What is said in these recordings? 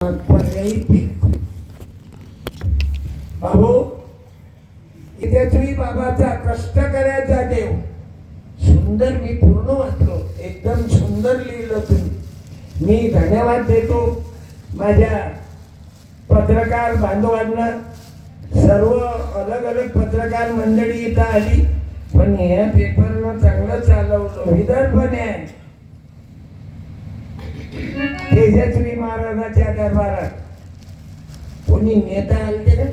पर्यायी पीक. बाबू इथे तुम्ही बाबाचा कष्ट करायचा देव. सुंदर, मी पूर्ण वाचलो, एकदम सुंदर लिहिलं तुम्ही. मी धन्यवाद देतो माझ्या पत्रकार बांधवांना. सर्व अलग अलग पत्रकार मंडळी इथं आली, पण या पेपरनं चांगलं चालवलं. विदर्भने तेजस्वी महाराजांच्या दरबारात कोणी नेता आलते का?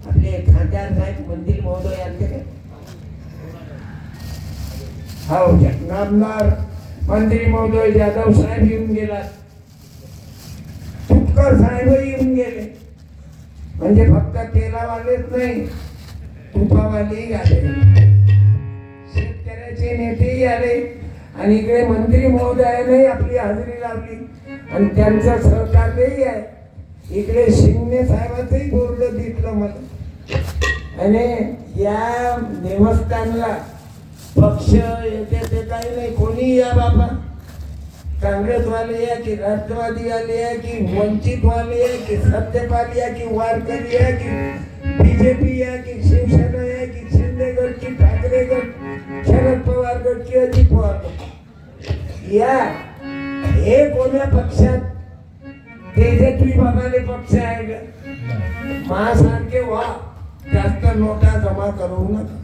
आपले खासदार साहेब मंदिर महोदय आलते का? हो, नामदार मंत्री महोदय जाधव साहेब येऊन गेला, तुपकर साहेब येऊन गेले. म्हणजे फक्त तेलावालेच नाही, तुपावालेही आले, शेतकऱ्याचे नेतेही आले, आणि इकडे मंत्री महोदयाने आपली हजेरी लावली आणि त्यांचं सहकार्यही आहे. इकडे शिंदे साहेबांचंही बोर्ड दिसलं मला. आणि या देवस्थानला पक्ष येते ते काही नाही, कोणी या बाबा, काँग्रेसवाले या की राष्ट्रवादी वाले या की वंचित वाले या की सत्यपाल या की वारकरी या की बीजेपी या की शिवसेना या की शिंदे गट की ठाकरे गट, शरद पवार गट की अजित पवार गट या, हे कोण्या पक्षात? तेजस्वी बाबाले पक्ष आहे का? महासारखे व्हा, जास्त नोटा जमा करू नका.